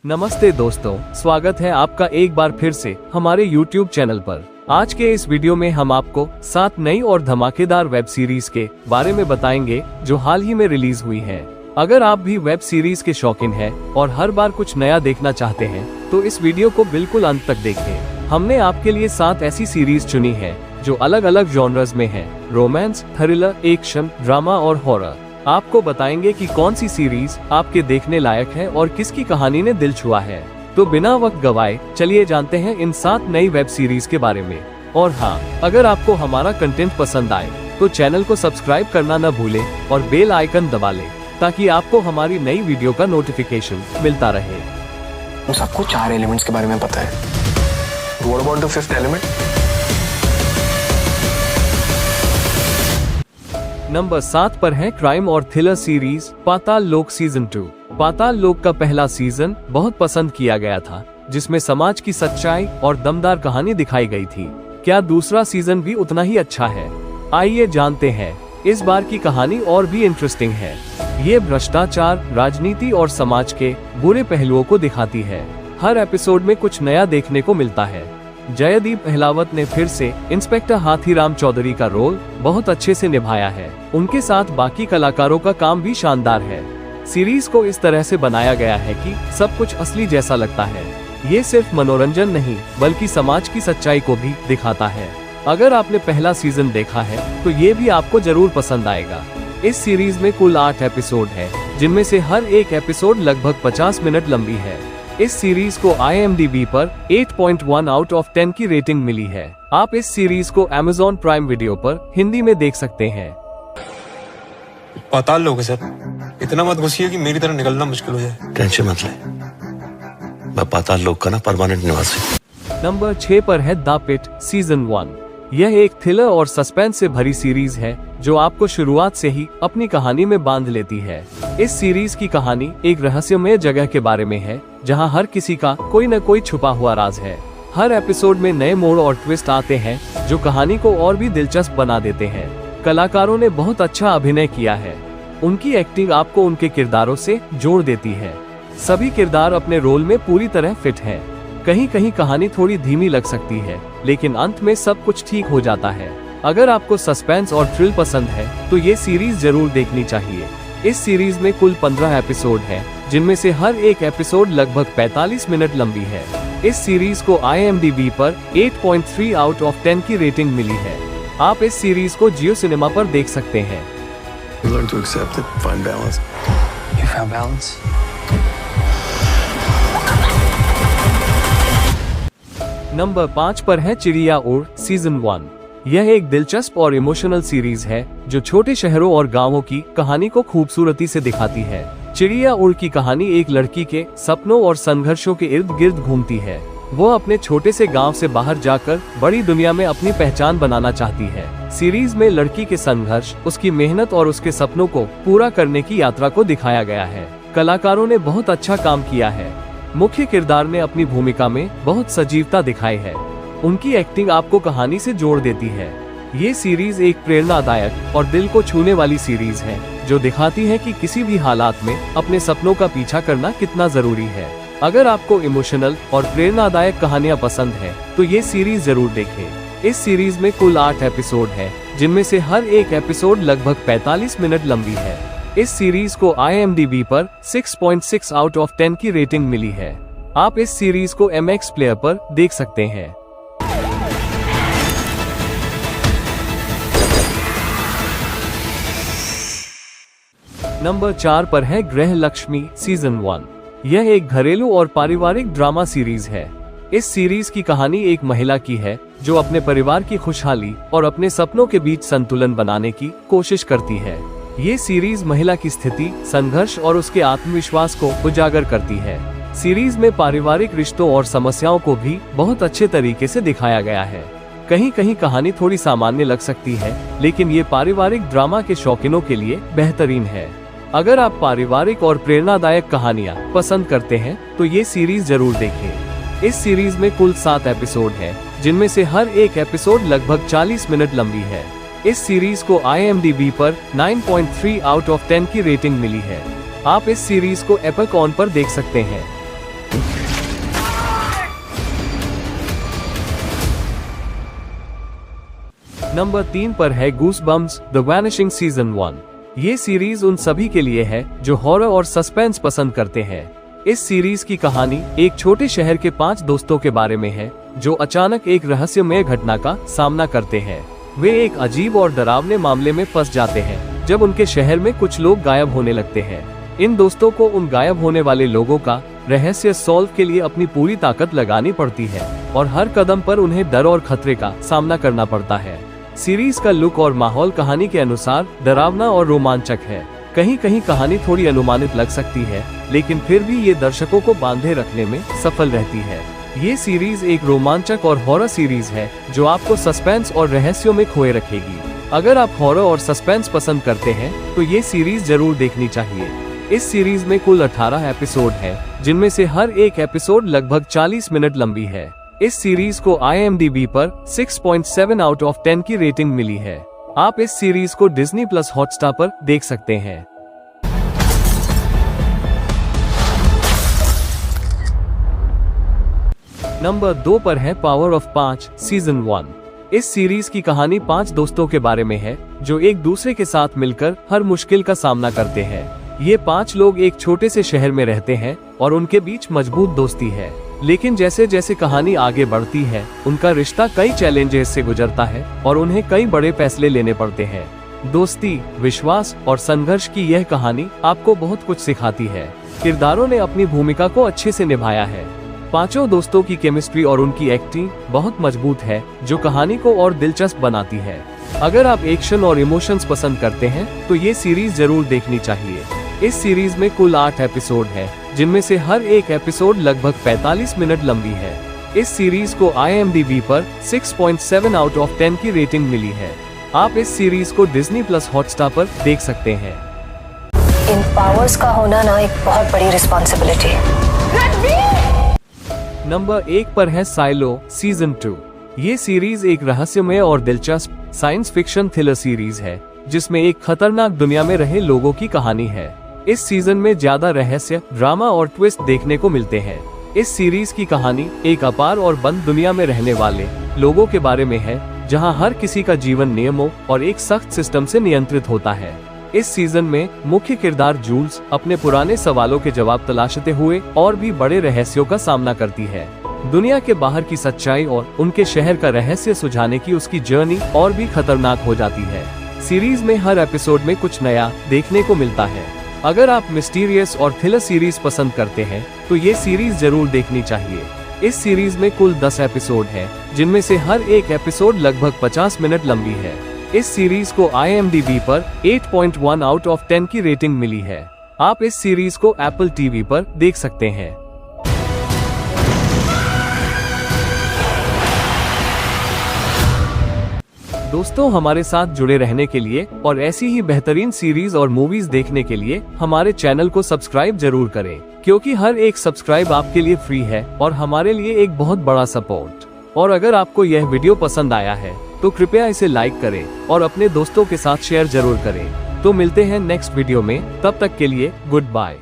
नमस्ते दोस्तों, स्वागत है आपका एक बार फिर से हमारे YouTube चैनल पर। आज के इस वीडियो में हम आपको 7 नई और धमाकेदार वेब सीरीज के बारे में बताएंगे जो हाल ही में रिलीज हुई है। अगर आप भी वेब सीरीज के शौकीन हैं और हर बार कुछ नया देखना चाहते हैं तो इस वीडियो को बिल्कुल अंत तक देखें। हमने आपके लिए 7 ऐसी सीरीज चुनी है जो अलग अलग जॉनर्स में है, रोमांस, थ्रिलर, एक्शन, ड्रामा और हॉरर। आपको बताएंगे कि कौन सी सीरीज आपके देखने लायक है और किसकी कहानी ने दिल छुआ है। तो बिना वक्त गवाए चलिए जानते हैं इन 7 नई वेब सीरीज के बारे में। और हाँ, अगर आपको हमारा कंटेंट पसंद आए तो चैनल को सब्सक्राइब करना न भूलें और बेल आइकन दबा लें ताकि आपको हमारी नई वीडियो का नोटिफिकेशन मिलता रहे। तो सबको 4 एलिमेंट्स के बारे में पता है। What about the 5th element? Number 7 पर है क्राइम और थ्रिलर सीरीज पाताल लोक सीजन 2। पाताल लोक का पहला सीजन बहुत पसंद किया गया था, जिसमें समाज की सच्चाई और दमदार कहानी दिखाई गई थी। क्या दूसरा सीजन भी उतना ही अच्छा है? आइए जानते हैं। इस बार की कहानी और भी इंटरेस्टिंग है। ये भ्रष्टाचार, राजनीति और समाज के बुरे पहलुओं को दिखाती है। हर एपिसोड में कुछ नया देखने को मिलता है। जयदीप अहलावत ने फिर से इंस्पेक्टर हाथीराम चौधरी का रोल बहुत अच्छे से निभाया है। उनके साथ बाकी कलाकारों का काम भी शानदार है। सीरीज को इस तरह से बनाया गया है कि सब कुछ असली जैसा लगता है। ये सिर्फ मनोरंजन नहीं बल्कि समाज की सच्चाई को भी दिखाता है। अगर आपने पहला सीजन देखा है तो ये भी आपको जरूर पसंद आएगा। इस सीरीज में कुल 8 एपिसोड है, जिनमें से हर एक एपिसोड लगभग 50 मिनट लंबी है। इस सीरीज को IMDb पर 8.1 आउट ऑफ 10 की रेटिंग मिली है। आप इस सीरीज को Amazon प्राइम वीडियो पर हिंदी में देख सकते हैं। पाताल लोक है सर, इतना मत घुसिए कि मेरी तरह निकलना मुश्किल हो जाए। टेंशन मत ले, मैं पाताल लोक का ना परमानेंट निवासी। नंबर 6 पर है द पिट सीजन 1। यह एक थ्रिलर और सस्पेंस से भरी सीरीज है जो आपको शुरुआत से ही अपनी कहानी में बांध लेती है। इस सीरीज की कहानी एक रहस्यमय जगह के बारे में है जहां हर किसी का कोई न कोई छुपा हुआ राज है। हर एपिसोड में नए मोड़ और ट्विस्ट आते हैं जो कहानी को और भी दिलचस्प बना देते हैं। कलाकारों ने बहुत अच्छा अभिनय किया है। उनकी एक्टिंग आपको उनके किरदारों से जोड़ देती है। सभी किरदार अपने रोल में पूरी तरह फिट हैं। कहीं कहीं कहानी थोड़ी धीमी लग सकती है, लेकिन अंत में सब कुछ ठीक हो जाता है। अगर आपको सस्पेंस और थ्रिल पसंद है तो ये सीरीज जरूर देखनी चाहिए। इस सीरीज में कुल 15 एपिसोड हैं, जिनमें से हर एक एपिसोड लगभग 45 मिनट लंबी है। इस सीरीज को IMDb पर 8.3 आउट ऑफ 10 की रेटिंग मिली है। आप इस सीरीज को जियो सिनेमा पर देख सकते हैं। Learn to accept it, find balance. You found balance? Number 5 पर है चिड़िया उड़ सीजन 1। यह एक दिलचस्प और इमोशनल सीरीज है जो छोटे शहरों और गांवों की कहानी को खूबसूरती से दिखाती है। चिड़िया उड़ की कहानी एक लड़की के सपनों और संघर्षों के इर्द गिर्द घूमती है। वो अपने छोटे से गांव से बाहर जाकर बड़ी दुनिया में अपनी पहचान बनाना चाहती है। सीरीज में लड़की के संघर्ष, उसकी मेहनत और उसके सपनों को पूरा करने की यात्रा को दिखाया गया है। कलाकारों ने बहुत अच्छा काम किया है। मुख्य किरदार ने अपनी भूमिका में बहुत सजीवता दिखाई है। उनकी एक्टिंग आपको कहानी से जोड़ देती है। ये सीरीज एक प्रेरणादायक और दिल को छूने वाली सीरीज है जो दिखाती है कि किसी भी हालात में अपने सपनों का पीछा करना कितना जरूरी है। अगर आपको इमोशनल और प्रेरणादायक कहानियां पसंद है तो ये सीरीज जरूर देखें। इस सीरीज में कुल 8 एपिसोड है, जिनमें से हर एक एपिसोड लगभग 45 मिनट लंबी है। इस सीरीज को IMDb पर 6.6 आउट ऑफ 10 की रेटिंग मिली है। आप इस सीरीज को MX प्लेयर पर देख सकते हैं। नंबर 4 पर है गृह लक्ष्मी सीजन 1। यह एक घरेलू और पारिवारिक ड्रामा सीरीज है। इस सीरीज की कहानी एक महिला की है जो अपने परिवार की खुशहाली और अपने सपनों के बीच संतुलन बनाने की कोशिश करती है। ये सीरीज महिला की स्थिति, संघर्ष और उसके आत्मविश्वास को उजागर करती है। सीरीज में पारिवारिक रिश्तों और समस्याओं को भी बहुत अच्छे तरीके से दिखाया गया है। कहीं कहीं कहानी थोड़ी सामान्य लग सकती है, लेकिन ये पारिवारिक ड्रामा के शौकीनों के लिए बेहतरीन है। अगर आप पारिवारिक और प्रेरणादायक कहानियां पसंद करते हैं तो ये सीरीज जरूर देखें। इस सीरीज में कुल 7 एपिसोड हैं, जिनमें से हर एक एपिसोड लगभग 40 मिनट लंबी है। इस सीरीज को IMDb पर 9.3 आउट ऑफ 10 की रेटिंग मिली है। आप इस सीरीज को एपल कॉन पर देख सकते हैं। नंबर 3 पर है गूसबम्प्स द वैनिशिंग सीजन 1। ये सीरीज उन सभी के लिए है जो हॉरर और सस्पेंस पसंद करते हैं। इस सीरीज की कहानी एक छोटे शहर के 5 दोस्तों के बारे में है जो अचानक एक रहस्यमय घटना का सामना करते हैं। वे एक अजीब और डरावने मामले में फंस जाते हैं जब उनके शहर में कुछ लोग गायब होने लगते हैं। इन दोस्तों को उन गायब होने वाले लोगों का रहस्य सॉल्व के लिए अपनी पूरी ताकत लगानी पड़ती है और हर कदम पर उन्हें डर और खतरे का सामना करना पड़ता है। सीरीज का लुक और माहौल कहानी के अनुसार डरावना और रोमांचक है। कहीं कहीं कहानी थोड़ी अनुमानित लग सकती है, लेकिन फिर भी ये दर्शकों को बांधे रखने में सफल रहती है। ये सीरीज एक रोमांचक और हॉरर सीरीज है जो आपको सस्पेंस और रहस्यों में खोए रखेगी। अगर आप हॉरर और सस्पेंस पसंद करते हैं तो ये सीरीज जरूर देखनी चाहिए। इस सीरीज में कुल 18 एपिसोड है, जिनमें से हर एक एपिसोड लगभग 40 मिनट लंबी है। इस सीरीज को IMDb पर 6.7 आउट ऑफ 10 की रेटिंग मिली है। आप इस सीरीज को डिज्नी प्लस हॉटस्टार पर देख सकते हैं। नंबर 2 पर है पावर ऑफ 5 सीजन 1। इस सीरीज की कहानी 5 दोस्तों के बारे में है जो एक दूसरे के साथ मिलकर हर मुश्किल का सामना करते हैं। ये 5 लोग एक छोटे से शहर में रहते हैं और उनके बीच मजबूत दोस्ती है, लेकिन जैसे जैसे कहानी आगे बढ़ती है उनका रिश्ता कई चैलेंजेस से गुजरता है और उन्हें कई बड़े फैसले लेने पड़ते हैं। दोस्ती, विश्वास और संघर्ष की यह कहानी आपको बहुत कुछ सिखाती है। किरदारों ने अपनी भूमिका को अच्छे से निभाया है। 5 दोस्तों की केमिस्ट्री और उनकी एक्टिंग बहुत मजबूत है जो कहानी को और दिलचस्प बनाती है। अगर आप एक्शन और इमोशंस पसंद करते हैं तो ये सीरीज जरूर देखनी चाहिए। इस सीरीज में कुल 8 एपिसोड है, जिनमें से हर एक एपिसोड लगभग 45 मिनट लंबी है। इस सीरीज को IMDb पर 6.7 आउट ऑफ 10 की रेटिंग मिली है। आप इस सीरीज को डिज्नी प्लस हॉटस्टार पर देख सकते हैं। इन पावर्स का होना ना एक बहुत बड़ी रिस्पॉन्सिबिलिटी है। नंबर 1 पर है साइलो सीजन 2। ये सीरीज एक रहस्यमय और दिलचस्प साइंस फिक्शन थ्रिलर सीरीज है जिसमें एक खतरनाक दुनिया में रहे लोगों की कहानी है। इस सीजन में ज्यादा रहस्य, ड्रामा और ट्विस्ट देखने को मिलते हैं। इस सीरीज की कहानी एक अपार और बंद दुनिया में रहने वाले लोगों के बारे में है जहां हर किसी का जीवन नियमों और एक सख्त सिस्टम से नियंत्रित होता है। इस सीजन में मुख्य किरदार जूल्स अपने पुराने सवालों के जवाब तलाशते हुए और भी बड़े रहस्यों का सामना करती है। दुनिया के बाहर की सच्चाई और उनके शहर का रहस्य सुझाने की उसकी जर्नी और भी खतरनाक हो जाती है। सीरीज में हर एपिसोड में कुछ नया देखने को मिलता है। अगर आप मिस्टीरियस और थ्रिलर सीरीज पसंद करते हैं तो ये सीरीज जरूर देखनी चाहिए। इस सीरीज में कुल 10 एपिसोड है, जिनमें से हर एक एपिसोड लगभग 50 मिनट लंबी है। इस सीरीज को IMDb पर 8.1 आउट ऑफ 10 की रेटिंग मिली है। आप इस सीरीज को Apple TV पर देख सकते हैं। दोस्तों, हमारे साथ जुड़े रहने के लिए और ऐसी ही बेहतरीन सीरीज और मूवीज देखने के लिए हमारे चैनल को सब्सक्राइब जरूर करें, क्योंकि हर एक सब्सक्राइब आपके लिए फ्री है और हमारे लिए एक बहुत बड़ा सपोर्ट। और अगर आपको यह वीडियो पसंद आया है तो कृपया इसे लाइक करें और अपने दोस्तों के साथ शेयर जरूर करें। तो मिलते हैं नेक्स्ट वीडियो में, तब तक के लिए गुड बाय।